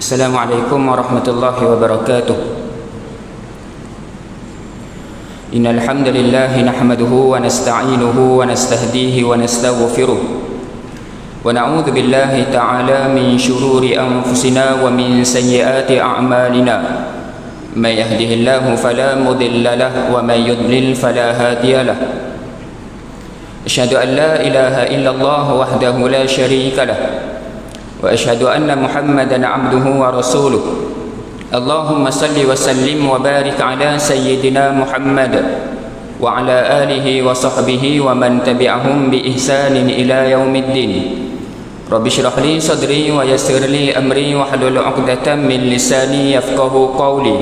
Assalamualaikum warahmatullahi wabarakatuh. Innal hamdalillah nahmaduhu wa nasta'inuhu wa nastahdihi wa nastaghfiruh wa na'udzu billahi ta'ala min shururi anfusina wa min sayyiati a'malina. May yahdihillahu fala mudilla lahu wa may yudlil fala hadiya lahu. Asyhadu an la ilaha illallah wahdahu la syarika lahu wa asyhadu anna Muhammadan 'abduhu wa rasuluh. Allahumma salli wa sallim wa barik ala sayyidina Muhammad wa ala alihi wa sahbihi wa man tabi'ahum bi ihsanin ila yaumiddin. Rabbi shrah li sadri wa yassir li amri wa hlul 'uqdatam min lisani yafqahu qawli.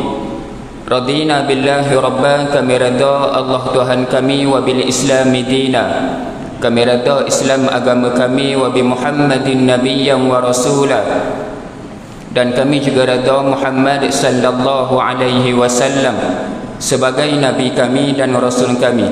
Radina billahi rabban, kami redha Allah Tuhan kami, wa bil islami dina, kami redha Islam agama kami, wa bi Muhammadin nabiyyan wa rasula, dan kami juga redha Muhammad sallallahu alaihi wasallam sebagai nabi kami dan rasul kami.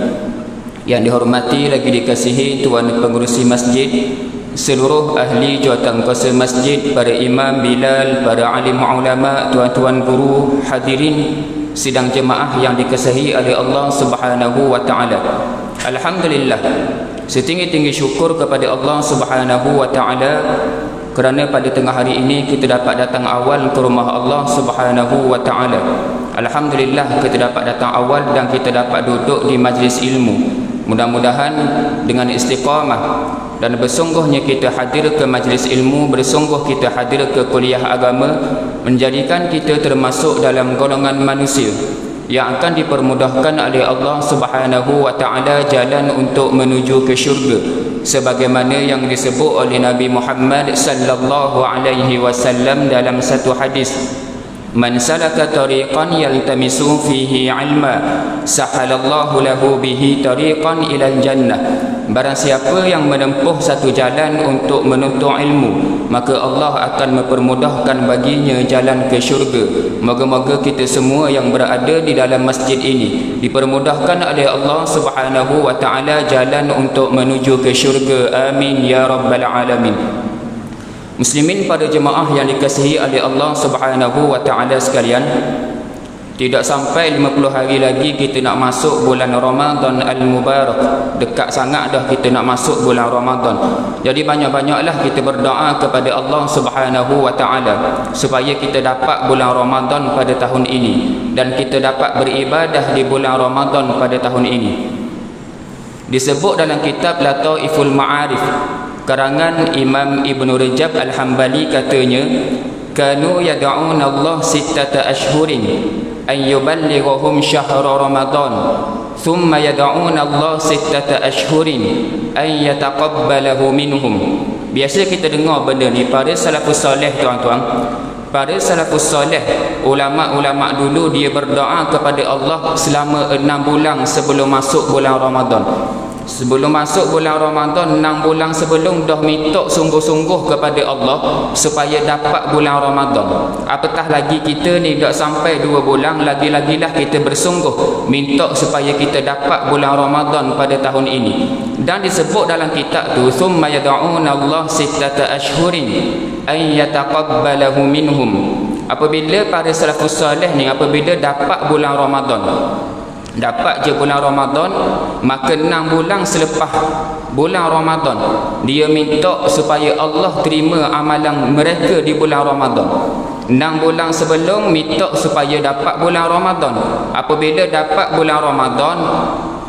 Yang dihormati lagi dikasihi tuan pengurusi masjid, seluruh ahli jawatan kuasa masjid, para imam, bilal, para alim ulama, tuan-tuan guru, hadirin sidang jemaah yang dikasihi oleh Allah Subhanahu wa taala. Alhamdulillah, setinggi-tinggi syukur kepada Allah Subhanahu wa taala kerana pada tengah hari ini kita dapat datang awal ke rumah Allah Subhanahu wa taala. Alhamdulillah, kita dapat datang awal dan kita dapat duduk di majlis ilmu. Mudah-mudahan dengan istiqamah dan bersungguhnya kita hadir ke majlis ilmu, bersungguh kita hadir ke kuliah agama, menjadikan kita termasuk dalam golongan manusia yang akan dipermudahkan oleh Allah Subhanahu wa taala jalan untuk menuju ke syurga, sebagaimana yang disebut oleh Nabi Muhammad sallallahu alaihi wasallam dalam satu hadis, man salaka tariqan yaltamisu fihi ilma sahalallahu lahu bihi tariqan ilal jannah. Barang siapa yang menempuh satu jalan untuk menuntut ilmu, maka Allah akan mempermudahkan baginya jalan ke syurga. Moga-moga kita semua yang berada di dalam masjid ini dipermudahkan oleh Allah Subhanahu wa taala jalan untuk menuju ke syurga. Amin ya rabbal alamin. Muslimin, pada jemaah yang dikasihi oleh Allah Subhanahu wa taala sekalian, tidak sampai 50 hari lagi kita nak masuk bulan Ramadan al-Mubarak. Dekat sangat dah kita nak masuk bulan Ramadan. Jadi banyak-banyaklah kita berdoa kepada Allah Subhanahu wa taala supaya kita dapat bulan Ramadan pada tahun ini dan kita dapat beribadah di bulan Ramadan pada tahun ini. Disebut dalam kitab Lataiful Ma'arif karangan Imam Ibn Rajab Al-Hambali, katanya, kanu yad'una Allah sittata ashhurin an yuballighahum syahra Ramadan thumma yad'una Allah sittata ashhurin an yataqabbalahu minhum. Biasa kita dengar benda ni pada salafus soleh, tuan-tuan. Pada salafus soleh, ulama-ulama dulu dia berdoa kepada Allah selama 6 bulan sebelum masuk bulan Ramadan. Sebelum masuk bulan Ramadan, 6 bulan sebelum dah minta sungguh-sungguh kepada Allah supaya dapat bulan Ramadan. Apatah lagi kita ni dah sampai 2 bulan, lagi-lagilah kita bersungguh minta supaya kita dapat bulan Ramadan pada tahun ini. Dan disebut dalam kitab tu, summa yad'una Allah sittata ashhurin ay yataqabbalahu minhum. Apabila para salafus salih ni apabila dapat bulan Ramadan, dapat je bulan Ramadan, maka 6 bulan selepas bulan Ramadan dia minta supaya Allah terima amalan mereka di bulan Ramadan. 6 bulan sebelum minta supaya dapat bulan Ramadan. Apabila dapat bulan Ramadan,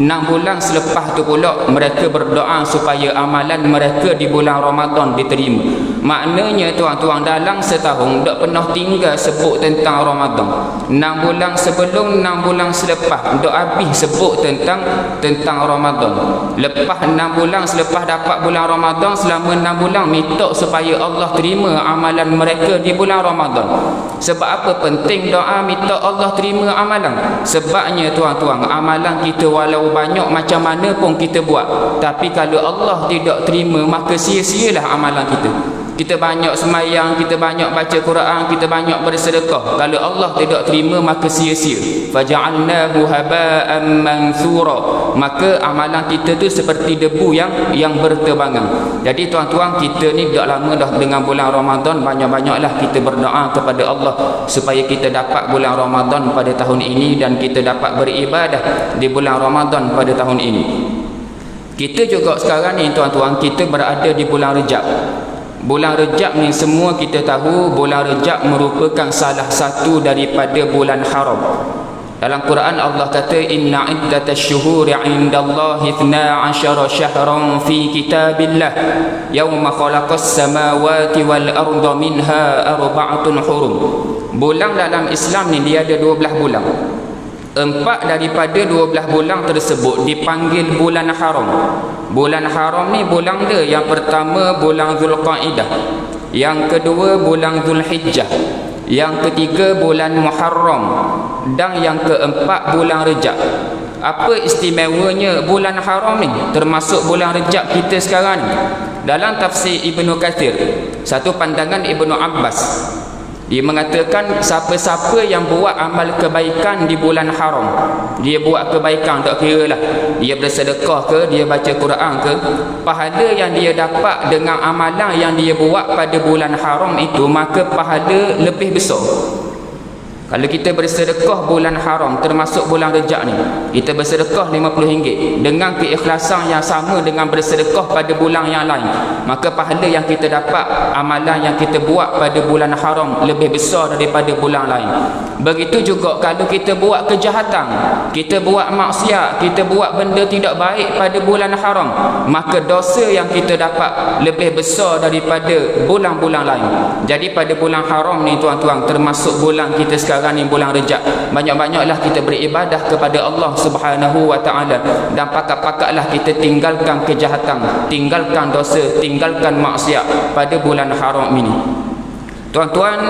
6 bulan selepas tu pula mereka berdoa supaya amalan mereka di bulan Ramadan diterima. Maknanya, tuan-tuan, dalam setahun tak pernah tinggal sebut tentang Ramadan. 6 bulan sebelum, 6 bulan selepas tak habis sebut tentang Ramadan. Lepas 6 bulan selepas dapat bulan Ramadan, selama 6 bulan minta supaya Allah terima amalan mereka di bulan Ramadan. Sebab apa penting doa minta Allah terima amalan? Sebabnya, tuan-tuan, amalan kita walau banyak macam mana pun kita buat, tapi kalau Allah tidak terima, maka sia-sialah amalan kita. kita banyak sembahyang, kita banyak baca Quran, kita banyak bersedekah, kalau Allah tidak terima maka sia-sia. Faja'alnahu haba'an manthura, maka amalan kita tu seperti debu yang berterbangan. Jadi tuan-tuan, kita ni dah lama dah dengan bulan Ramadan, banyak-banyaklah kita berdoa kepada Allah supaya kita dapat bulan Ramadan pada tahun ini dan kita dapat beribadah di bulan Ramadan pada tahun ini. Kita juga sekarang ni tuan-tuan, kita berada di bulan Rejab. Bulan Rejab ni semua kita tahu, bulan Rejab merupakan salah satu daripada bulan haram. Dalam Quran Allah kata, inna iddatash syuhuri 'indallahi 12 syahran fi kitabillah yauma khalaqas samawati wal arda minha arba'atun hurum. Bulan dalam Islam ni dia ada 12 bulan. 4 daripada 12 bulan tersebut dipanggil bulan haram. Bulan haram ni bulan dia, yang pertama bulan Zulqaidah, yang kedua bulan Zulhijjah, yang ketiga bulan Muharram, dan yang keempat bulan Rejab. Apa istimewanya bulan haram ni termasuk bulan Rejab kita sekarang ni? Dalam tafsir Ibnu Katsir, satu pandangan Ibnu Abbas, dia mengatakan siapa-siapa yang buat amal kebaikan di bulan haram, dia buat kebaikan, tak kira lah dia bersedekah ke, dia baca Quran ke, pahala yang dia dapat dengan amalan yang dia buat pada bulan haram itu, maka pahala lebih besar. Kalau kita bersedekah bulan haram, termasuk bulan Rejab ni, kita bersedekah RM50 dengan keikhlasan yang sama dengan bersedekah pada bulan yang lain, maka pahala yang kita dapat, amalan yang kita buat pada bulan haram lebih besar daripada bulan lain. Begitu juga kalau kita buat kejahatan, kita buat maksiat, kita buat benda tidak baik pada bulan haram, maka dosa yang kita dapat lebih besar daripada bulan-bulan lain. Jadi pada bulan haram ni tuan-tuan, termasuk bulan kita sekarang ni, bulan Rejab, banyak-banyaklah kita beribadah kepada Allah Subhanahu wa taala, dan pakat-pakatlah kita tinggalkan kejahatan, tinggalkan dosa, tinggalkan maksiat pada bulan haram ini. Tuan-tuan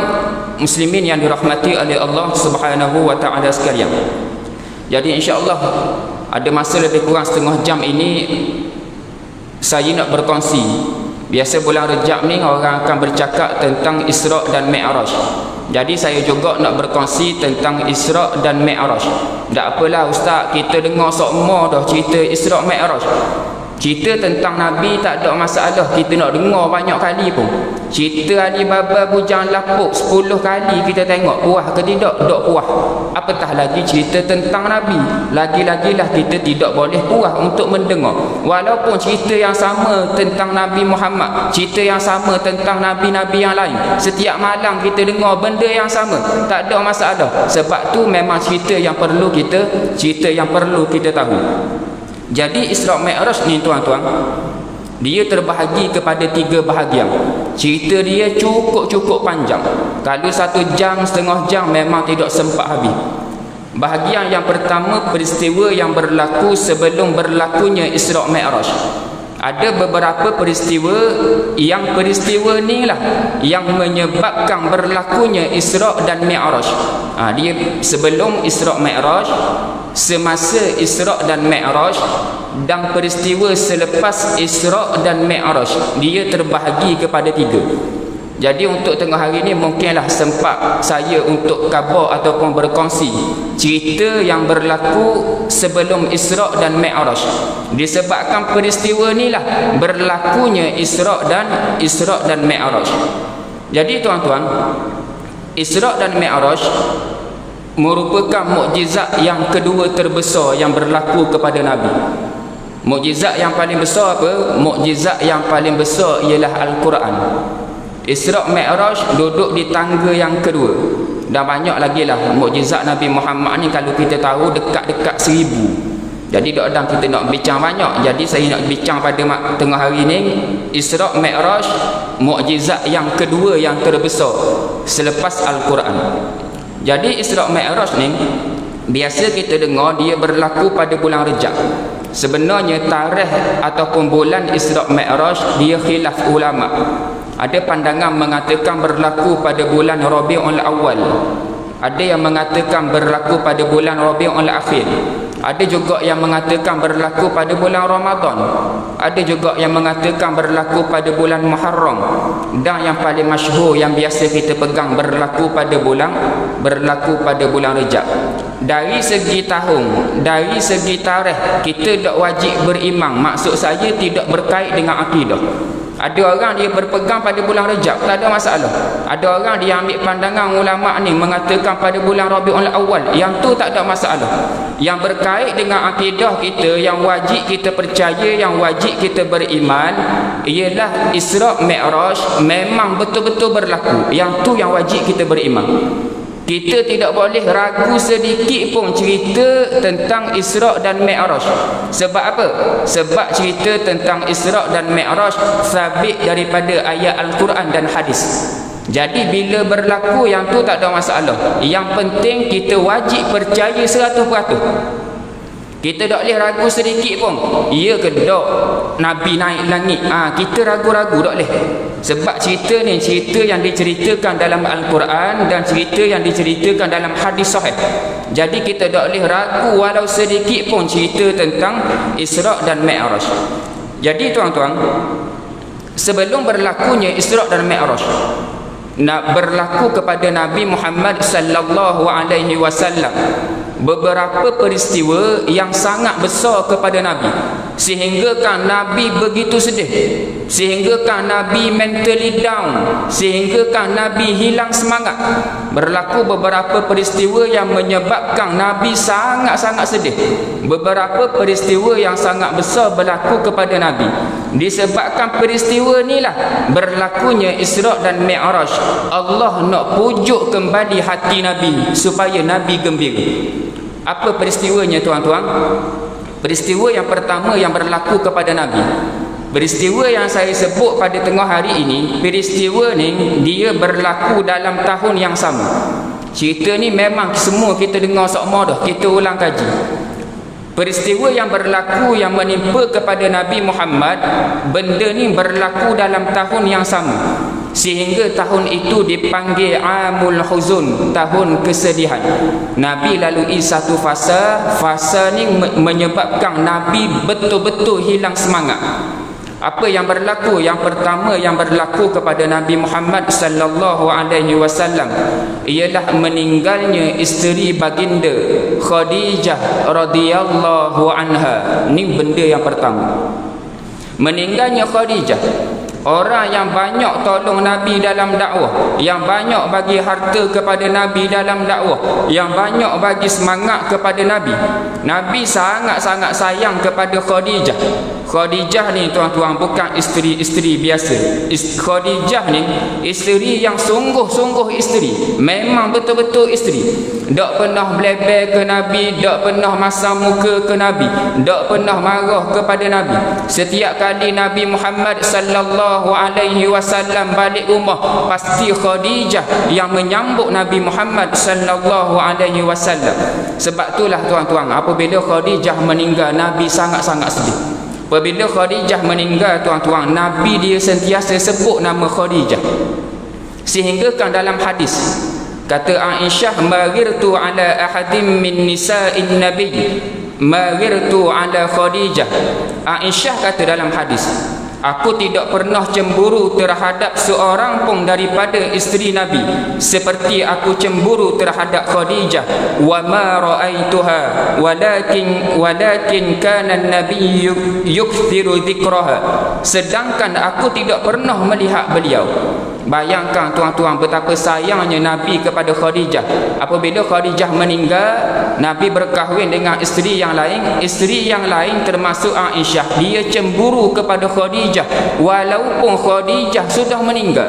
muslimin yang dirahmati oleh Allah Subhanahu wa taala sekalian, jadi insya-Allah ada masa lebih kurang setengah jam ini saya nak berkongsi. Biasa bulan Rejab ni orang akan bercakap tentang Isra' dan Mi'raj. Jadi saya juga nak berkongsi tentang Isra' dan Mi'raj. Tak apalah ustaz, kita dengar semua dah cerita Isra' Mi'raj. Cerita tentang Nabi tak ada masalah, kita nak dengar banyak kali pun. Cerita Alibaba Bujang Lapuk 10 kali kita tengok, puas ke tidak? Tak puas. Apatah lagi cerita tentang Nabi, lagi-lagilah kita tidak boleh puas untuk mendengar. Walaupun cerita yang sama tentang Nabi Muhammad, cerita yang sama tentang Nabi-Nabi yang lain, setiap malam kita dengar benda yang sama, tak ada masalah. Sebab tu memang cerita yang perlu kita tahu. Jadi Isra' Mi'raj ni tuan-tuan, dia terbahagi kepada 3 bahagian. Cerita dia cukup panjang. Kalau 1 jam, setengah jam memang tidak sempat habis. Bahagian yang pertama, peristiwa yang berlaku sebelum berlakunya Isra' Mi'raj. Ada beberapa peristiwa ni lah yang menyebabkan berlakunya Isra' dan Mi'raj. Dia sebelum Isra' Mi'raj, semasa Isra' dan Mi'raj, dan peristiwa selepas Isra' dan Mi'raj. Dia terbahagi kepada 3. Jadi untuk tengah hari ni mungkinlah sempat saya untuk khabar ataupun berkongsi cerita yang berlaku sebelum Isra' dan Mi'raj. Disebabkan peristiwa ni lah berlakunya Isra' dan Mi'raj. Jadi tuan-tuan, Isra' dan Mi'raj merupakan mukjizat yang kedua terbesar yang berlaku kepada Nabi. Mukjizat yang paling besar apa? Mukjizat yang paling besar ialah Al-Quran. Isra' Mi'raj duduk di tangga yang kedua. Dan banyak lagi lah mukjizat Nabi Muhammad ni, kalau kita tahu dekat-dekat 1000. Jadi tak ada kita nak bincang banyak. Jadi saya nak bincang pada tengah hari ni Isra' Mi'raj, mukjizat yang kedua yang terbesar selepas Al-Quran. Jadi Isra' Mi'raj ni biasa kita dengar dia berlaku pada bulan Rejab. Sebenarnya tarikh ataupun bulan Isra' Mi'raj dia khilaf ulama. Ada pandangan mengatakan berlaku pada bulan Rabiul Awal, ada yang mengatakan berlaku pada bulan Rabiul Akhir, Ada juga yang mengatakan berlaku pada bulan Ramadan. Ada juga yang mengatakan berlaku pada bulan Muharram. Dan yang paling masyhur yang biasa kita pegang berlaku pada bulan Rejab. Dari segi tahun, dari segi tarikh, kita tak wajib berimam. Maksud saya tidak berkait dengan akidah. Ada orang dia berpegang pada bulan Rejab, tak ada masalah. Ada orang dia ambil pandangan ulama ni mengatakan pada bulan Rabiul Awal, yang tu tak ada masalah. Yang berkait dengan akidah kita, yang wajib kita percaya, yang wajib kita beriman, ialah Isra' Mi'raj memang betul-betul berlaku. Yang tu yang wajib kita beriman. Kita tidak boleh ragu sedikit pun cerita tentang Isra' dan Mi'raj. Sebab apa? Sebab cerita tentang Isra' dan Mi'raj sabit daripada ayat Al-Quran dan hadis. Jadi bila berlaku yang tu tak ada masalah. Yang penting kita wajib percaya 100%. Kita tak boleh ragu sedikit pun. Ya ke tak Nabi naik langit? Kita ragu-ragu tak boleh. Sebab cerita ni cerita yang diceritakan dalam Al-Quran dan cerita yang diceritakan dalam hadis sahih. Jadi kita tak boleh ragu walau sedikit pun cerita tentang Isra' dan Mi'raj. Jadi tuan-tuan, sebelum berlakunya Isra' dan Mi'raj, nak berlaku kepada Nabi Muhammad sallallahu alaihi wasallam beberapa peristiwa yang sangat besar kepada Nabi, sehinggakan Nabi begitu sedih, sehinggakan Nabi mentally down, sehinggakan Nabi hilang semangat. Berlaku beberapa peristiwa yang menyebabkan Nabi sangat-sangat sedih. Beberapa peristiwa yang sangat besar berlaku kepada Nabi. Disebabkan peristiwa inilah berlakunya Isra' dan Mi'raj. Allah nak pujuk kembali hati Nabi supaya Nabi gembira. Apa peristiwanya tuan-tuan? Peristiwa yang pertama yang berlaku kepada Nabi, peristiwa yang saya sebut pada tengah hari ini, peristiwa ni dia berlaku dalam tahun yang sama. Cerita ni memang semua kita dengar sama dah, kita ulang kaji. Peristiwa yang berlaku yang menimpa kepada Nabi Muhammad, benda ni berlaku dalam tahun yang sama, sehingga tahun itu dipanggil Amul Huzun, tahun kesedihan. Nabi lalui satu fasa ni menyebabkan Nabi betul-betul hilang semangat. Apa yang berlaku? Yang pertama yang berlaku kepada Nabi Muhammad sallallahu alaihi wasallam ialah meninggalnya isteri baginda Khadijah radhiyallahu anha. Ni benda yang pertama. Meninggalnya Khadijah, orang yang banyak tolong Nabi dalam dakwah, yang banyak bagi harta kepada Nabi dalam dakwah, yang banyak bagi semangat kepada Nabi. Nabi sangat-sangat sayang kepada Khadijah. Khadijah ni tuan-tuan bukan isteri-isteri biasa. Khadijah ni isteri yang sungguh-sungguh isteri. Memang betul-betul isteri. Tak pernah blebel ke Nabi, tak pernah masam muka ke Nabi, tak pernah marah kepada Nabi. Setiap kali Nabi Muhammad sallallahu alaihi wasallam balik rumah, pasti Khadijah yang menyambut Nabi Muhammad sallallahu alaihi wasallam. Sebab itulah tuan-tuan, apabila Khadijah meninggal, Nabi sangat-sangat sedih. Apabila Khadijah meninggal tuan-tuan, Nabi dia sentiasa sebut nama Khadijah. Sehinggakan dalam hadis kata Aisyah, maghirtu ala ahadim min nisa'in nabi, maghirtu ala Khadijah. Aisyah kata dalam hadis, aku tidak pernah cemburu terhadap seorang pun daripada isteri Nabi seperti aku cemburu terhadap Khadijah. Wa ma ra'aituha walakin kana an-nabiy yukthiru dzikraha. Sedangkan aku tidak pernah melihat beliau. Bayangkan tuan-tuan betapa sayangnya Nabi kepada Khadijah. Apabila Khadijah meninggal, Nabi berkahwin dengan isteri yang lain. Isteri yang lain termasuk Aisyah, dia cemburu kepada Khadijah walaupun Khadijah sudah meninggal.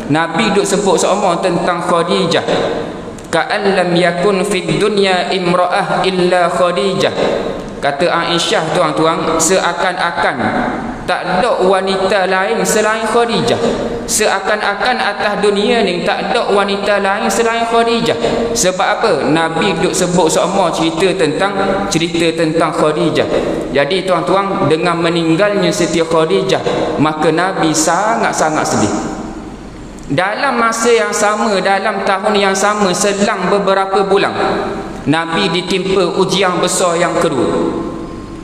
Nabi duk sebut seumur tentang Khadijah, ka'an lam yakun fid dunya imra'ah illa Khadijah. Kata Aisyah tuan-tuan, seakan-akan tak ada wanita lain selain Khadijah. Seakan-akan atas dunia ni tak ada wanita lain selain Khadijah. Sebab apa? Nabi duk sebut semua cerita tentang Khadijah. Jadi tuan-tuan, dengan meninggalnya Siti Khadijah, maka Nabi sangat-sangat sedih. Dalam masa yang sama, dalam tahun yang sama, selang beberapa bulan, Nabi ditimpa ujian besar yang kedua.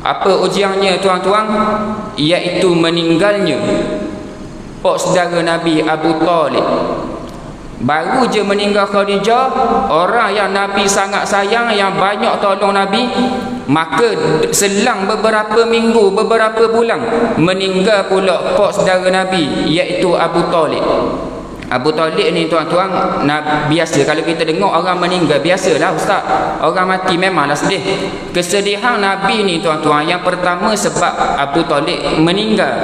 Apa ujiannya tuan-tuan? Iaitu meninggalnya pak saudara Nabi Abu Talib. Baru je meninggal Khadijah, orang yang Nabi sangat sayang, yang banyak tolong Nabi, maka selang beberapa minggu, beberapa bulan, meninggal pula pak saudara Nabi, iaitu Abu Talib. Abu Talib ni tuan-tuan, biasa kalau kita dengar orang meninggal, biasalah ustaz, orang mati memanglah sedih. Kesedihan Nabi ni tuan-tuan, yang pertama sebab Abu Talib meninggal.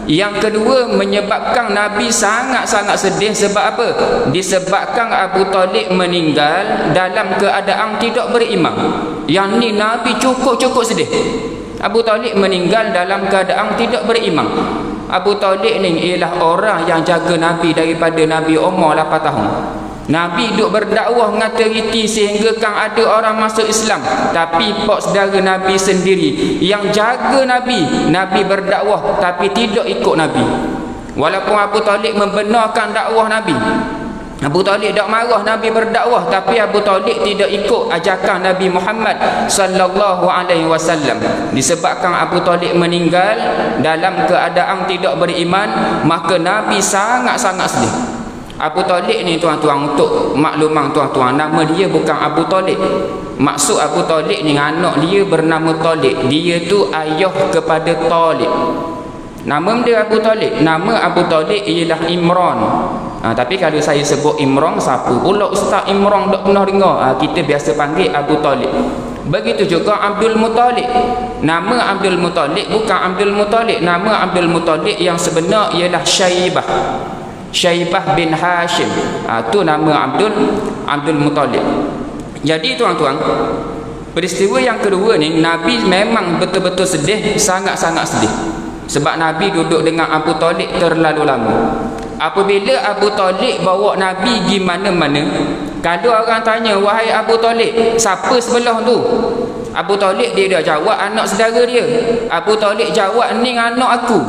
Yang kedua, menyebabkan Nabi sangat-sangat sedih. Sebab apa? Disebabkan Abu Talib meninggal dalam keadaan tidak beriman. Yang ni Nabi cukup sedih. Abu Talib meninggal dalam keadaan tidak beriman. Abu Talib ni ialah orang yang jaga Nabi daripada Nabi umur 8 tahun. Nabi duk berdakwah ngata-riti sehingga kan ada orang masuk Islam, tapi pak saudara Nabi sendiri yang jaga Nabi. Nabi berdakwah tapi tidak ikut Nabi. Walaupun Abu Talib membenarkan dakwah Nabi, Abu Talib tak marah Nabi berdakwah, tapi Abu Talib tidak ikut ajakan Nabi Muhammad sallallahu alaihi wasallam. Disebabkan Abu Talib meninggal dalam keadaan tidak beriman, maka Nabi sangat-sangat sedih. Abu Talib ni tuan-tuan, untuk makluman tuan-tuan, nama dia bukan Abu Talib. Maksud Abu Talib ni anak dia bernama Talib. Dia tu ayah kepada Talib. Nama dia Abu Talib. Nama Abu Talib ialah Imran. Tapi kalau saya sebut Imran, siapa pula Ustaz Imran tak pernah dengar? Kita biasa panggil Abu Talib. Begitu juga Abdul Muttalib. Nama Abdul Muttalib bukan Abdul Muttalib. Nama Abdul Muttalib yang sebenar ialah Syaibah. Syaibah bin Hashim. Itu nama Abdul Muttalib. Jadi tuan-tuan, peristiwa yang kedua ni, Nabi memang betul-betul sedih, sangat-sangat sedih. Sebab Nabi duduk dengan Abu Talib terlalu lama. Apabila Abu Talib bawa Nabi pergi mana-mana, kalau orang tanya, wahai Abu Talib, siapa sebelah tu? Abu Talib dia jawab, anak saudara dia. Abu Talib jawab, ni anak aku.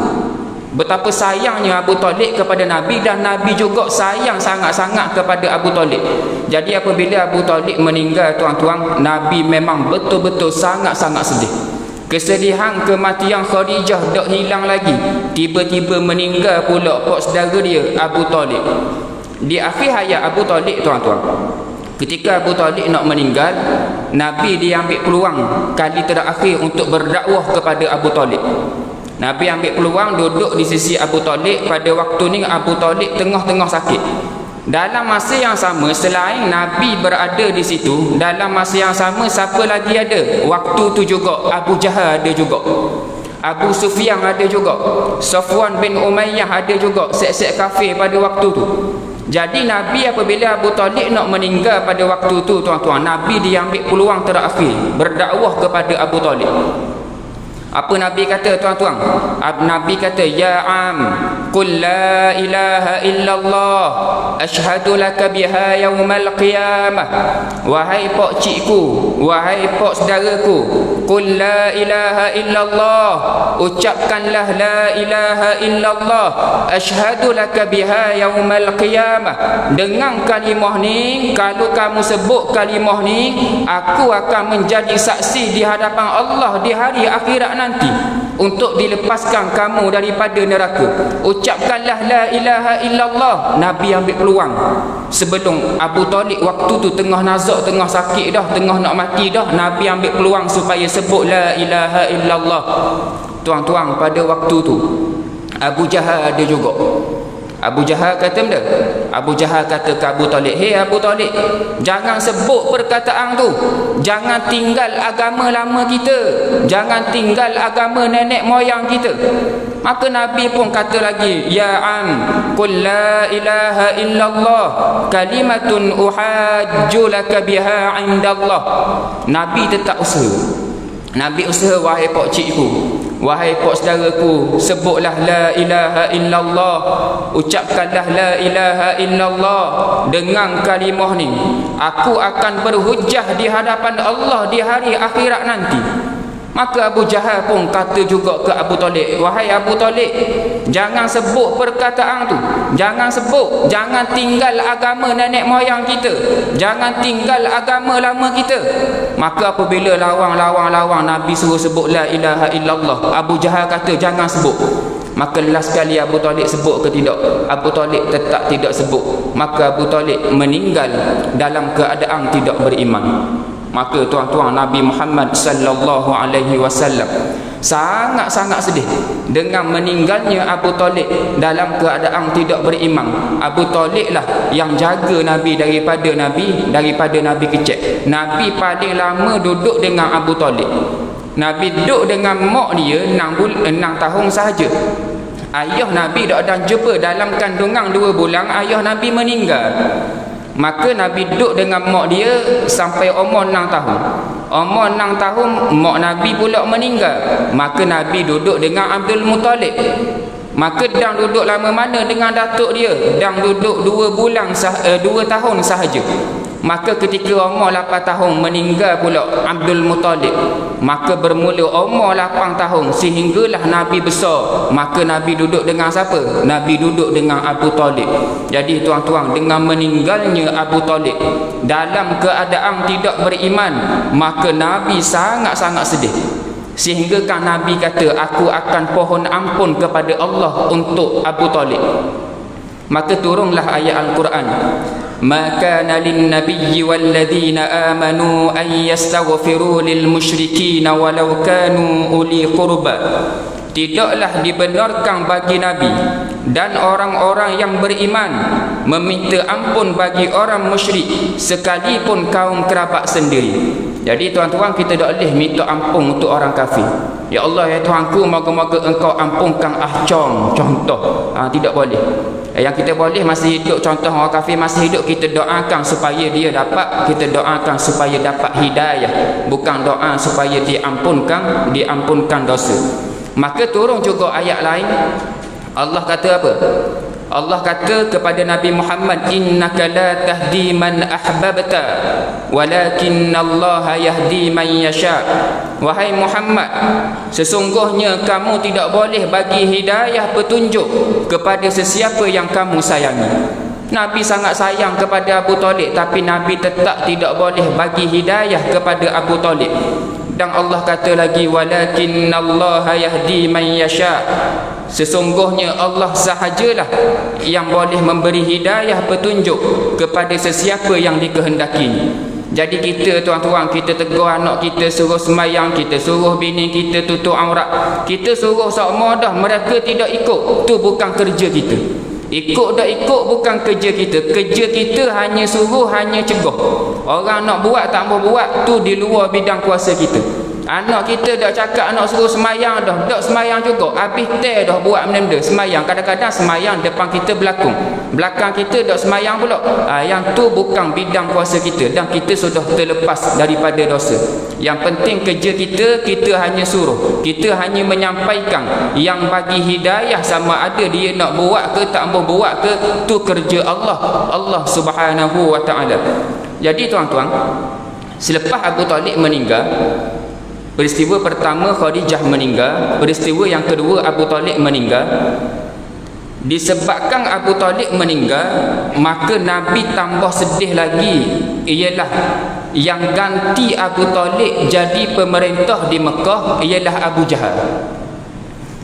Betapa sayangnya Abu Talib kepada Nabi, dan Nabi juga sayang sangat-sangat kepada Abu Talib. Jadi apabila Abu Talib meninggal tuan-tuan, Nabi memang betul-betul sangat-sangat sedih. Kesedihan kematian Khadijah tak hilang lagi. Tiba-tiba meninggal pula pak saudara dia Abu Talib. Di akhir hayat Abu Talib tuan-tuan, ketika Abu Talib nak meninggal, Nabi dia ambil peluang kali terakhir untuk berdakwah kepada Abu Talib. Nabi ambil peluang duduk di sisi Abu Talib. Pada waktu ni Abu Talib tengah-tengah sakit. Dalam masa yang sama, selain Nabi berada di situ, dalam masa yang sama siapa lagi ada? Waktu tu juga Abu Jahal ada juga, Abu Sufyan ada juga, Safwan bin Umayyah ada juga, sek-sek kafir pada waktu tu. Jadi Nabi apabila Abu Talib nak meninggal pada waktu tu tuan-tuan, Nabi dia ambil peluang terakhir berdakwah kepada Abu Talib. Apa Nabi kata tuan-tuan? Nabi kata, ya am, qul la ilaha illallah ashhadu laka biha yaumal qiyamah. Wahai pak cikgu, wahai pak saudaraku, qul la ilaha illallah, ucapkanlah la ilaha illallah, ashhadu laka biha yaumal qiyamah. Dengan kalimah ni, kalau kamu sebut kalimah ni, aku akan menjadi saksi di hadapan Allah di hari akhirat nanti untuk dilepaskan kamu daripada neraka. Ucapkanlah la ilaha illallah. Nabi ambil peluang sebelum Abu Talib waktu tu tengah nazak, tengah sakit dah, tengah nak mati dah. Nabi ambil peluang supaya sebut la ilaha illallah. Tuan-tuan, pada waktu tu Abu Jahal ada juga. Abu Jahal kata benda? Abu Jahal kata ke Abu Talib, hei Abu Talib, jangan sebut perkataan tu. Jangan tinggal agama lama kita, jangan tinggal agama nenek moyang kita. Maka Nabi pun kata lagi, ya am, qul la ilaha illallah kalimatun uhajju laka biha indallah. Nabi tetap usaha. Nabi usaha, wahai pak cikgu, wahai pak saudaraku, sebutlah la ilaha illallah, ucapkanlah la ilaha illallah. Dengan kalimah ni aku akan berhujjah di hadapan Allah di hari akhirat nanti. Maka Abu Jahal pun kata juga ke Abu Talib, wahai Abu Talib, jangan sebut perkataan tu, jangan sebut, jangan tinggal agama nenek moyang kita, jangan tinggal agama lama kita. Maka apabila lawang Nabi suruh sebut la ilaha illallah, Abu Jahal kata jangan sebut. Maka last sekali Abu Talib sebut ke tidak? Abu Talib tetap tidak sebut. Maka Abu Talib meninggal dalam keadaan tidak beriman. Maka tuan-tuan, Nabi Muhammad sallallahu alaihi wasallam sangat-sangat sedih dengan meninggalnya Abu Talib dalam keadaan tidak beriman. Abu Talib lah yang jaga Nabi daripada Nabi kecil. Nabi paling lama duduk dengan Abu Talib. Nabi duduk dengan mak dia 6 tahun sahaja. Ayah Nabi dah jumpa dalam kandungan 2 bulan, ayah Nabi meninggal. Maka Nabi duduk dengan mak dia sampai umur 6 tahun. Umur 6 tahun mak Nabi pula meninggal. Maka Nabi duduk dengan Abdul Muttalib. Maka dang duduk lama mana dengan datuk dia? Dang duduk 2 tahun sahaja. Maka ketika umur 8 tahun meninggal pula Abdul Muttalib. Maka bermula umur 8 tahun sehinggalah Nabi besar. Maka Nabi duduk dengan siapa? Nabi duduk dengan Abu Talib. Jadi tuan-tuan, dengan meninggalnya Abu Talib dalam keadaan tidak beriman, maka Nabi sangat-sangat sedih. Sehingga kan Nabi kata, aku akan pohon ampun kepada Allah untuk Abu Talib. Maka turunlah ayat Al-Quran, ma kana lin-nabiyyi wal-ladzina amanu an yastaghfiru lil-musyrikeen walau kanu uli qurba. Tidaklah dibenarkan bagi Nabi dan orang-orang yang beriman meminta ampun bagi orang musyrik sekalipun kaum kerabat sendiri. Jadi tuan-tuan, kita tak boleh minta ampun untuk orang kafir. Ya Allah, ya Tuhanku, moga-moga engkau ampunkan contoh. Tidak boleh. Yang kita boleh masih hidup, contoh orang kafir masih hidup, kita doakan supaya dia dapat, kita doakan supaya dapat hidayah, bukan doa supaya diampunkan dosa. Maka turun juga ayat lain. Allah kata apa? Allah kata kepada Nabi Muhammad, innaka la tahdi man ahbabta walakinnallaha yahdi man yasha. Wahai Muhammad, sesungguhnya kamu tidak boleh bagi hidayah petunjuk kepada sesiapa yang kamu sayangi. Nabi sangat sayang kepada Abu Talib, tapi Nabi tetap tidak boleh bagi hidayah kepada Abu Talib. Dan Allah kata lagi, walakinnallaha yahdi man yasha. Sesungguhnya Allah sahajalah yang boleh memberi hidayah petunjuk kepada sesiapa yang dikehendakinya. Jadi kita tuan-tuan, kita tegur anak kita suruh semayang, kita suruh bini kita tutup aurat, kita suruh semua dah, mereka tidak ikut, tu bukan kerja kita. Ikut tak ikut bukan kerja kita. Kerja kita hanya suruh, hanya cegah. Orang nak buat tak mau buat, tu di luar bidang kuasa kita. Anak kita dah cakap nak suruh semayang dah, tak semayang juga. Habis dah buat benda semayang. Kadang-kadang semayang depan kita berlakon, belakang kita tak semayang pula. Yang tu bukan bidang kuasa kita, dan kita sudah terlepas daripada dosa. Yang penting kerja kita hanya suruh, kita hanya menyampaikan. Yang bagi hidayah sama ada dia nak buat ke tak mau buat ke, tu kerja Allah Subhanahu wa ta'ala. Jadi tuan-tuan, selepas Abu Talib meninggal, peristiwa pertama Khadijah meninggal, peristiwa yang kedua Abu Talib meninggal. Disebabkan Abu Talib meninggal, maka Nabi tambah sedih lagi. Ialah yang ganti Abu Talib jadi pemerintah di Mekah ialah Abu Jahal.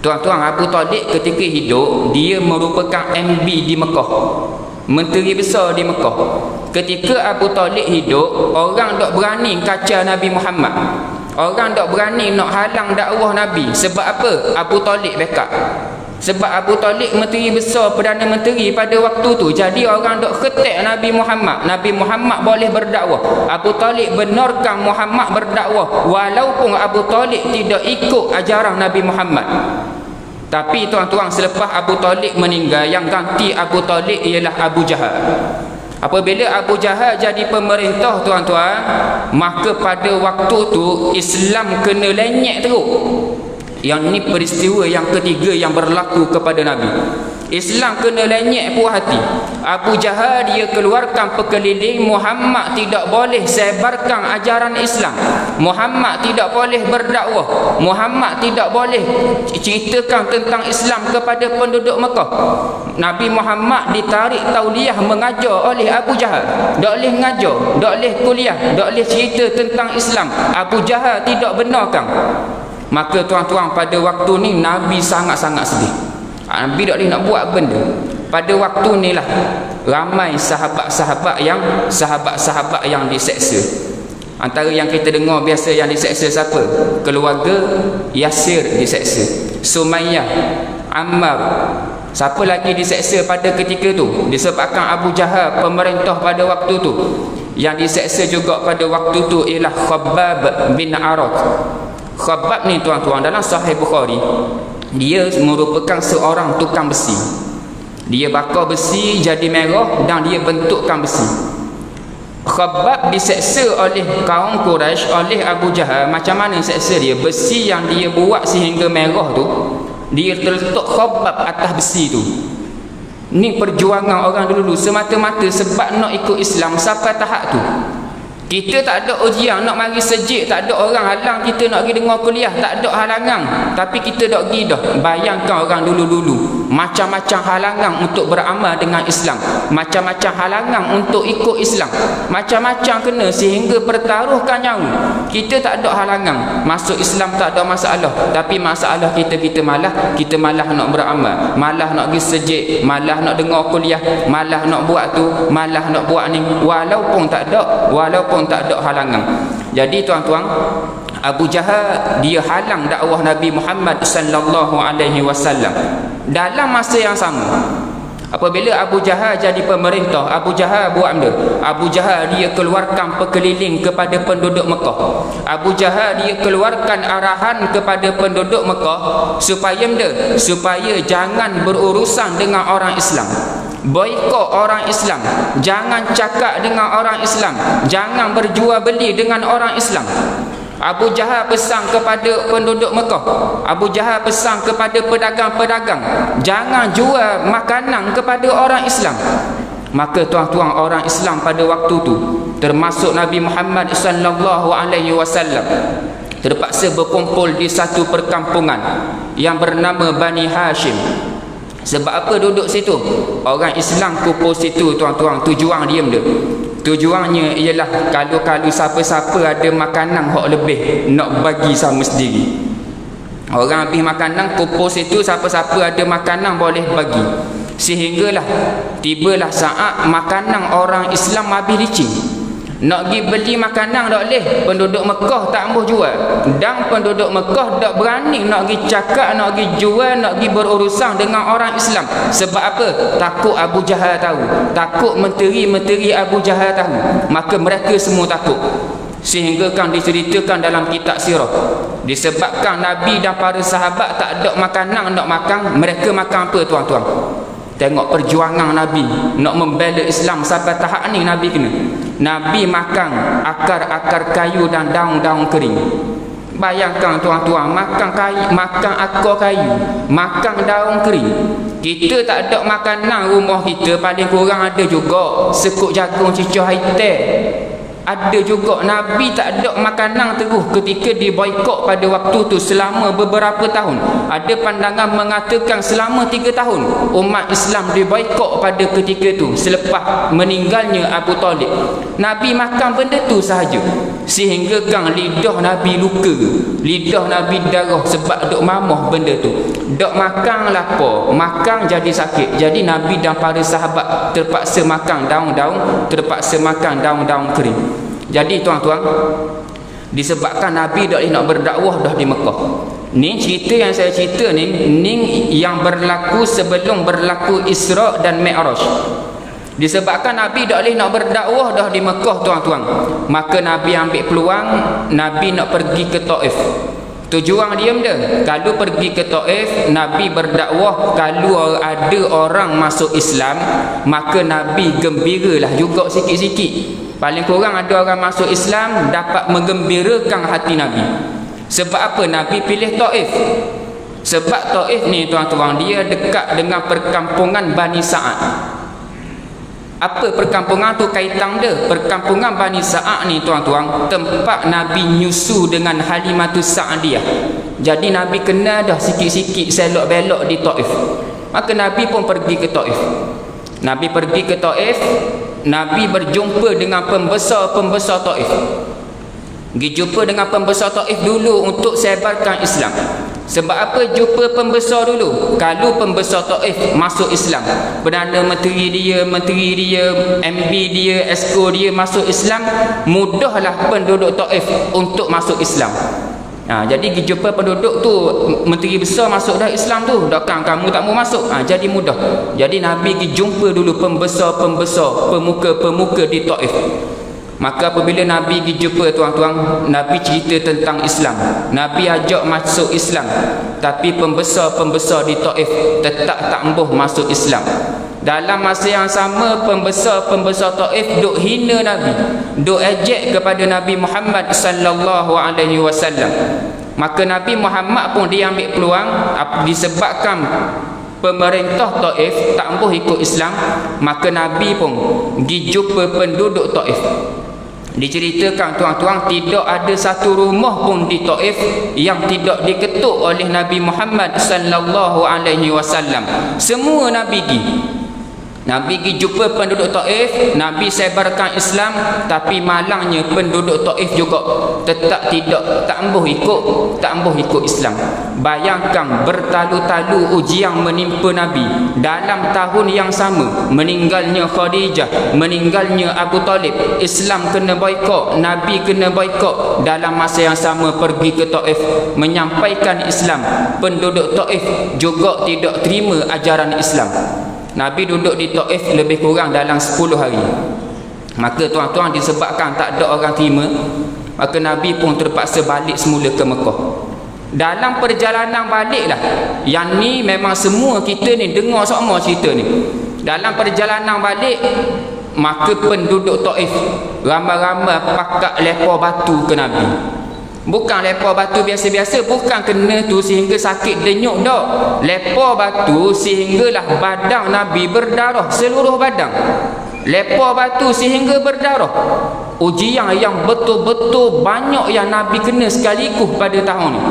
Tuan-tuan, Abu Talib ketika hidup, dia merupakan MB di Mekah, menteri besar di Mekah. Ketika Abu Talib hidup, orang tak berani kacau Nabi Muhammad. Orang tak berani nak halang dakwah Nabi. Sebab apa? Abu Talib backup. Sebab Abu Talib menteri besar, Perdana Menteri pada waktu tu. Jadi orang tak ketek Nabi Muhammad. Nabi Muhammad boleh berdakwah. Abu Talib benarkan Muhammad berdakwah, walaupun Abu Talib tidak ikut ajaran Nabi Muhammad. Tapi tuan-tuan, selepas Abu Talib meninggal, yang ganti Abu Talib ialah Abu Jahal. Apabila Abu Jahal jadi pemerintah tuan-tuan, maka pada waktu tu Islam kena lenyek teruk. Yang ni peristiwa yang ketiga yang berlaku kepada Nabi. Islam kena lenyek puas hati. Abu Jahal dia keluarkan pekeliling, Muhammad tidak boleh sebarkan ajaran Islam, Muhammad tidak boleh berdakwah, Muhammad tidak boleh ceritakan tentang Islam kepada penduduk Mekah. Nabi Muhammad ditarik tauliah mengajar oleh Abu Jahal. Tak boleh mengajar, tak boleh kuliah, tak boleh cerita tentang Islam. Abu Jahal tidak benarkan. Maka tuan-tuan, pada waktu ni Nabi sangat-sangat sedih. Nabi tak boleh nak buat benda. Pada waktu ni lah ramai sahabat-sahabat yang diseksa. Antara yang kita dengar biasa yang diseksa siapa? Keluarga Yasir diseksa, Sumayyah, Ammar. Siapa lagi diseksa pada ketika tu? Disebabkan Abu Jahal pemerintah pada waktu tu. Yang diseksa juga pada waktu tu ialah Khabbab bin Arat. Khabbab ni tuan-tuan, dalam Sahih Bukhari, dia merupakan seorang tukang besi. Dia bakar besi jadi merah dan dia bentukkan besi. Khabbab diseksa oleh kaum Quraisy, oleh Abu Jahal. Macam mana seksa dia? Besi yang dia buat sehingga merah tu, dia terletak Khabbab atas besi tu. Ni perjuangan orang dulu semata-mata sebab nak ikut Islam sampai tahap tu. Kita tak ada ujian nak mari sejik, tak ada orang halang kita nak pergi dengar kuliah, tak ada halangan, tapi kita tak pergi dah. Bayangkan orang dulu-dulu, macam-macam halangan untuk beramal dengan Islam, macam-macam halangan untuk ikut Islam, macam-macam kena sehingga pertaruhkan nyawa. Kita tak ada halangan, masuk Islam tak ada masalah, tapi masalah kita malah nak beramal, malah nak pergi sejik, malah nak dengar kuliah, malah nak buat tu, malah nak buat ni, walaupun tak ada halangan. Jadi tuan-tuan, Abu Jahal dia halang dakwah Nabi Muhammad sallallahu alaihi wasallam. Dalam masa yang sama, apabila Abu Jahal jadi pemerintah, Abu Jahal buat benda. Abu Jahal dia keluarkan pekeliling kepada penduduk Mekah. Abu Jahal dia keluarkan arahan kepada penduduk Mekah supaya jangan berurusan dengan orang Islam. Boikot orang Islam, jangan cakap dengan orang Islam, jangan berjual beli dengan orang Islam. Abu Jahal pesan kepada penduduk Mekah, Abu Jahal pesan kepada pedagang-pedagang, jangan jual makanan kepada orang Islam. Maka tuan-tuan, orang Islam pada waktu tu, termasuk Nabi Muhammad sallallahu alaihi wasallam, terpaksa berkumpul di satu perkampungan yang bernama Bani Hashim. Sebab apa duduk situ? Orang Islam kumpul situ tuan-tuan, tujuan dia benda. Tujuannya ialah kalau siapa-siapa ada makanan hak lebih, nak bagi sama sendiri. Orang habis makanan kumpul situ, siapa-siapa ada makanan boleh bagi. Sehinggalah tibalah saat makanan orang Islam habis licin. Nak pergi beli makanan tak boleh, penduduk Mekah tak boleh jual, dan penduduk Mekah tak berani nak pergi cakap, nak pergi jual, nak pergi berurusan dengan orang Islam. Sebab apa? Takut Abu Jahal tahu, takut menteri-menteri Abu Jahal tahu. Maka mereka semua takut, sehingga kan diceritakan dalam kitab sirah, disebabkan Nabi dan para sahabat tak ada makanan nak makan, mereka makan apa tuan-tuan? Tengok perjuangan Nabi nak membela Islam sampai tahap ni. Nabi kena, Nabi makan akar-akar kayu dan daun-daun kering. Bayangkan tuan-tuan, makan kayu, makan akar kayu, makan daun kering. Kita tak ada makanan rumah kita, paling kurang ada juga sekut jagung cicah hitam. Ada juga. Nabi tak ada makanan terus ketika diboikot pada waktu tu selama beberapa tahun. Ada pandangan mengatakan selama 3 tahun umat Islam diboikot pada ketika tu selepas meninggalnya Abu Talib. Nabi makan benda tu sahaja, sehingga kan lidah Nabi luka, lidah Nabi darah sebab duk mamah benda tu. Duk makan lapar, makan jadi sakit. Jadi Nabi dan para sahabat terpaksa makan daun-daun, terpaksa makan daun-daun kering. Jadi tuan-tuan, disebabkan Nabi dah nak berdakwah dah di Mekah. Ni cerita yang saya cerita ni yang berlaku sebelum berlaku Isra dan Mi'raj. Disebabkan Nabi dah nak berdakwah dah di Mekah tuan-tuan, maka Nabi ambil peluang, Nabi nak pergi ke Taif. Tujuan dia benda, kalau pergi ke Taif, Nabi berdakwah, kalau ada orang masuk Islam, maka Nabi gembiralah juga sikit-sikit. Paling kurang ada orang masuk Islam dapat menggembirakan hati Nabi. Sebab apa Nabi pilih Taif? Sebab Taif ni tuan-tuan, dia dekat dengan perkampungan Bani Sa'ad. Apa perkampungan tu kaitan dia? Perkampungan Bani Sa'ad ni tuan-tuan, tempat Nabi nyusu dengan Halimatus Sa'diyah. Jadi Nabi kenal dah sikit-sikit selok belok di Taif. Maka Nabi pun pergi ke Taif. Nabi pergi ke Taif, Nabi berjumpa dengan pembesar-pembesar Taif. Pergi jumpa dengan pembesar Taif dulu untuk sebarkan Islam. Sebab apa jumpa pembesar dulu? Kalau pembesar Taif masuk Islam, Perdana Menteri dia, MB dia, Esko dia masuk Islam, mudahlah penduduk Taif untuk masuk Islam. Jadi pergi jumpa penduduk tu, menteri besar masuk dah Islam tu, takkan kamu tak mau masuk? Jadi mudah. Jadi Nabi pergi jumpa dulu pembesar-pembesar, pemuka-pemuka di Taif. Maka apabila Nabi pergi jumpa tuan-tuan, Nabi cerita tentang Islam, Nabi ajak masuk Islam. Tapi pembesar-pembesar di Taif tetap tak embuh masuk Islam. Dalam masa yang sama, pembesar-pembesar Taif duk hina Nabi, duk ejek kepada Nabi Muhammad sallallahu alaihi wasallam. Maka Nabi Muhammad pun dia ambil peluang, disebabkan pemerintah Taif tak embuh ikut Islam, maka Nabi pun pergi jumpa penduduk Taif. Diceritakan tuan-tuan, tidak ada satu rumah pun di Taif yang tidak diketuk oleh Nabi Muhammad sallallahu alaihi wasallam. Semua Nabi pergi. Nabi pergi jumpa penduduk Taif, Nabi sebarkan Islam, tapi malangnya penduduk Taif juga tetap tak embuh ikut Islam. Bayangkan bertalu-talu ujian menimpa Nabi dalam tahun yang sama. Meninggalnya Khadijah, meninggalnya Abu Talib, Islam kena boikot, Nabi kena boikot. Dalam masa yang sama pergi ke Taif menyampaikan Islam, penduduk Taif juga tidak terima ajaran Islam. Nabi duduk di Taif lebih kurang dalam 10 hari. Maka tuan-tuan, disebabkan tak ada orang terima, maka Nabi pun terpaksa balik semula ke Mekah. Dalam perjalanan balik lah, yang ni memang semua kita ni dengar sama cerita ni. Dalam perjalanan balik, maka penduduk Taif ramai-ramai pakak lepar batu ke Nabi. Bukan lepar batu biasa-biasa, bukan kena tu sehingga sakit denyuk dak. Lepar batu sehinggalah badan Nabi berdarah seluruh badan. Lepar batu sehingga berdarah. Ujian yang betul-betul banyak yang Nabi kena sekaligus pada tahun ni.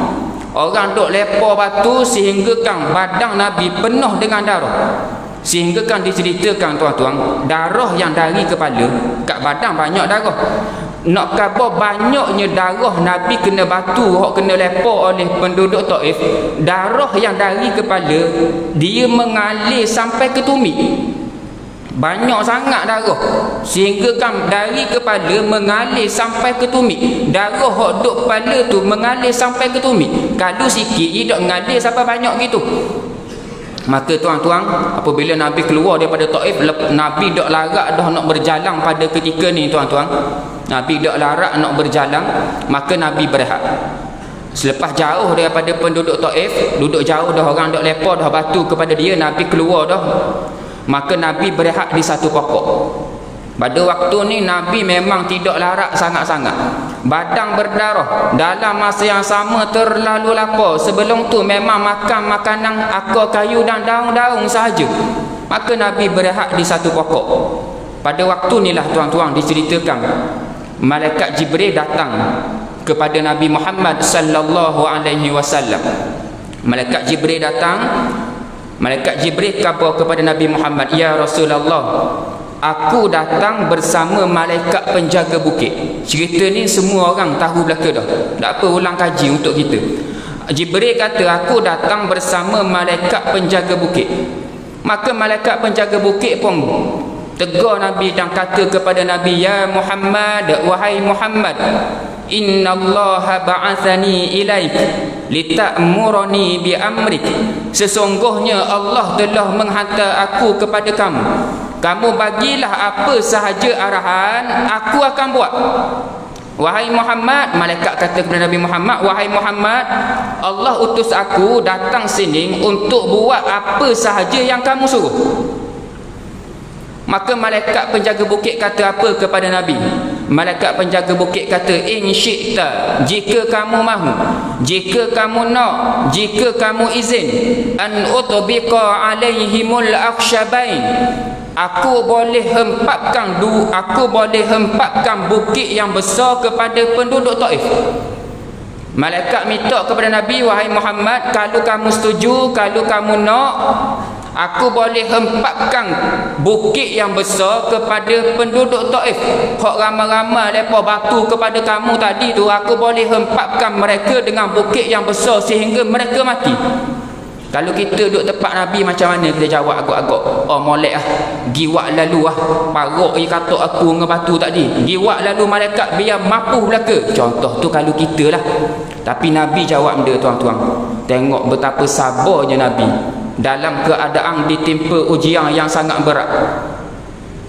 Orang duk lepar batu sehingga kan badan Nabi penuh dengan darah. Sehingga kan diceritakan tuan-tuan, darah yang dari kepala kat badan banyak darah. Nak khabar banyaknya darah Nabi kena batu, hok kena lepar oleh penduduk Taif. Darah yang dari kepala dia mengalir sampai ke tumit. Banyak sangat darah, sehingga kan dari kepala mengalir sampai ke tumit. Darah hok duk kepala tu mengalir sampai ke tumit. Kalau sikit dia dak mengalir sampai banyak gitu. Maka tuan-tuan, apabila Nabi keluar daripada Taif, Nabi dak larak dah nak berjalan pada ketika ni tuan-tuan. Nabi dak larak nak berjalan, maka Nabi berehat. Selepas jauh daripada penduduk Taif, duduk jauh dah, orang dak lepar dah batu kepada dia, Nabi keluar dah. Maka Nabi berehat di satu pokok. Pada waktu ni Nabi memang tidak larak sangat-sangat. Badan berdarah, dalam masa yang sama terlalu lapar. Sebelum tu memang makan makanan akar kayu dan daun-daun sahaja. Maka Nabi berehat di satu pokok. Pada waktu inilah tuan-tuan diceritakan, malaikat Jibril datang kepada Nabi Muhammad sallallahu alaihi wasallam. Malaikat Jibril datang. Malaikat Jibril khabar kepada Nabi Muhammad, "Ya Rasulullah, aku datang bersama malaikat penjaga bukit." Cerita ni semua orang tahu belaka dah. Tak apa ulang kaji untuk kita. Jibril kata, "Aku datang bersama malaikat penjaga bukit." Maka malaikat penjaga bukit pun tegur Nabi dan kata kepada Nabi, "Ya Muhammad, wahai Muhammad, innallaha ba'athani ilaik lita'murani bi amrik." Sesungguhnya Allah telah menghantar aku kepada kamu. Kamu bagilah apa sahaja arahan, aku akan buat. Wahai Muhammad, malaikat kata kepada Nabi Muhammad, "Wahai Muhammad, Allah utus aku datang sini untuk buat apa sahaja yang kamu suruh." Maka malaikat penjaga bukit kata apa kepada Nabi? Malaikat penjaga bukit kata, in syi'ta, jika kamu mahu, jika kamu nak, jika kamu izin, an utbiqa alaihimul akhshabain, aku boleh hempapkan bukit yang besar kepada penduduk Taif. Malaikat minta kepada Nabi, wahai Muhammad, kalau kamu setuju, kalau kamu nak, aku boleh hempapkan bukit yang besar kepada penduduk Taif. Hak ramai-ramai mereka batu kepada kamu tadi tu, aku boleh hempapkan mereka dengan bukit yang besar sehingga mereka mati. Kalau kita duduk tempat Nabi macam mana kita jawab agak-agak? Oh molek lah, giwak lalu lah, parok dia kata aku dengan batu tadi, giwak lalu malaikat biar mapuh belaka. Contoh tu kalau kita lah. Tapi Nabi jawab dia, tuan-tuan, tengok betapa sabarnya Nabi dalam keadaan ditimpa ujian yang sangat berat.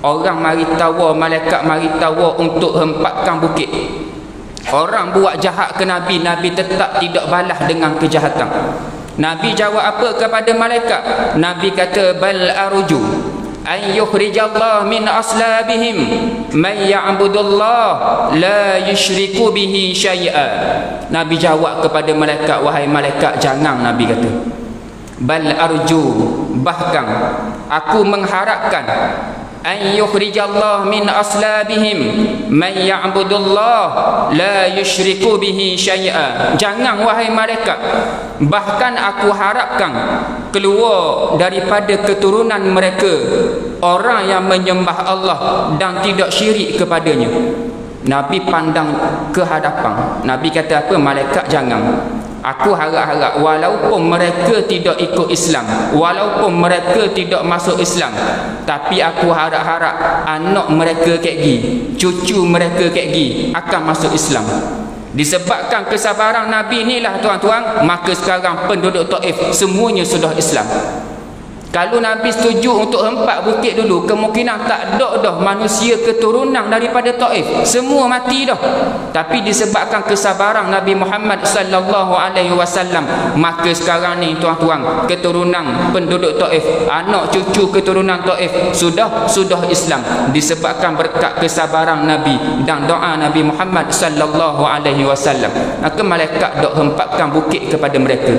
Orang mari tawar, malaikat mari tawar untuk hempapkan bukit. Orang buat jahat ke Nabi, Nabi tetap tidak balas dengan kejahatan. Nabi jawab apa kepada malaikat? Nabi kata, bal arju an yukhrijallah min aslabihim man ya'budullah la yusyriku bihi syai'a. Nabi jawab kepada malaikat, wahai malaikat, jangan, Nabi kata, bal arju, bahkan aku mengharapkan, an yukhrijallah min aslabihim man ya'budullah la yusyriku bihi syai'a. Jangan, wahai malaikat, bahkan aku harapkan keluar daripada keturunan mereka orang yang menyembah Allah dan tidak syirik kepadanya. Nabi pandang ke hadapan. Nabi kata apa? Malaikat, jangan. Aku harap-harap walaupun mereka tidak ikut Islam, walaupun mereka tidak masuk Islam, tapi aku harap-harap anak mereka kayak gini, cucu mereka kayak gini akan masuk Islam. Disebabkan kesabaran Nabi inilah, tuan-tuan, maka sekarang penduduk Taif semuanya sudah Islam. Kalau Nabi setuju untuk hempak bukit dulu, kemungkinan tak ada dah manusia keturunan daripada Taif, semua mati dah. Tapi disebabkan kesabaran Nabi Muhammad sallallahu alaihi wasallam, maka sekarang ni, tuan-tuan, keturunan penduduk Taif, anak cucu keturunan Taif sudah Islam, disebabkan berkat kesabaran Nabi dan doa Nabi Muhammad sallallahu alaihi wasallam. Maka malaikat dok hempapkan bukit kepada mereka.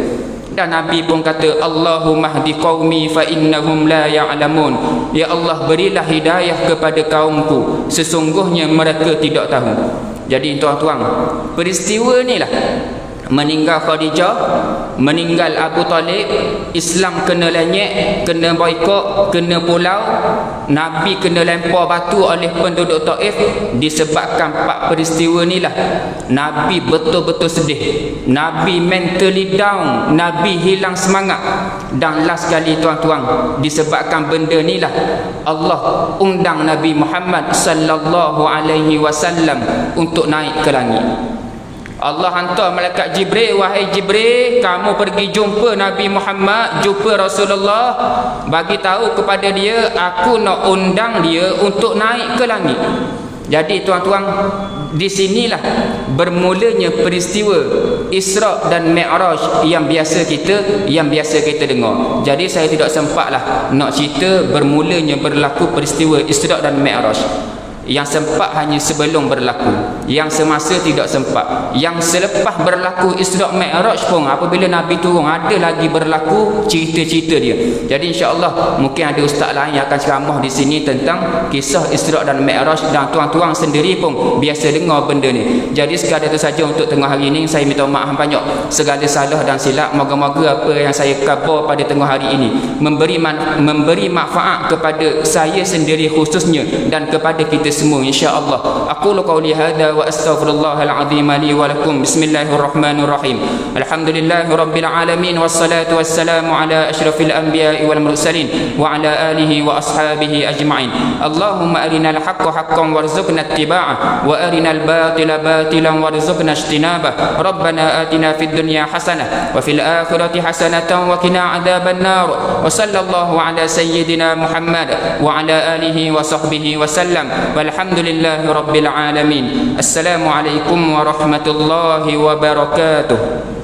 Dan Nabi pun kata, Allahumma hdi qaumi fa innahum la ya'lamun. Ya Allah, berilah hidayah kepada kaumku, sesungguhnya mereka tidak tahu. Jadi tuan-tuan, peristiwa inilah, meninggal Khadijah, meninggal Abu Talib, Islam kena lenyek, kena boikot, kena pulau, Nabi kena lempar batu oleh penduduk Taif. Disebabkan 4 peristiwa inilah Nabi betul-betul sedih, Nabi mentally down, Nabi hilang semangat. Dan last sekali, tuan-tuan, disebabkan benda inilah Allah undang Nabi Muhammad sallallahu alaihi wasallam untuk naik ke langit. Allah hantar malaikat Jibril, wahai Jibril, kamu pergi jumpa Nabi Muhammad, jumpa Rasulullah, bagi tahu kepada dia aku nak undang dia untuk naik ke langit. Jadi tuan-tuan, di sinilah bermulanya peristiwa Isra dan Mi'raj yang biasa kita dengar. Jadi saya tidak sempatlah nak cerita bermulanya berlaku peristiwa Isra dan Mi'raj. Yang sempat hanya sebelum berlaku, yang semasa tidak sempat, yang selepas berlaku Isra Mi'raj pun apabila Nabi turun ada lagi berlaku cerita-cerita dia. Jadi insya-Allah mungkin ada ustaz lain yang akan ceramah di sini tentang kisah Isra dan Mi'raj, dan tuan-tuan sendiri pun biasa dengar benda ni. Jadi sekadar itu saja untuk tengah hari ini. Saya minta maaf banyak segala salah dan silap. Moga-moga apa yang saya khabar pada tengah hari ini memberi manfaat kepada saya sendiri khususnya dan kepada kita semua insya-Allah. Aqulu qawli hadza wa astaghfirullahal azim li wa lakum. Bismillahirrahmanirrahim. Alhamdulillahirabbil alamin wassalatu wassalamu ala asyrafil anbiya'i wal mursalin wa ala alihi wa ashabihi ajma'in. Allahumma arinal haqqa haqqan warzuqna ittiba'ah wa arinal batila batilan warzuqna ijtinabah. Rabbana atina fid dunya hasanah wa fil akhirati hasanatan wa qina adzaban nar. Wa sallallahu ala sayyidina Muhammad wa ala alihi wa sahbihi wa sallam. Walhamdulillahi rabbil alamin. Assalamualaikum warahmatullahi wabarakatuh.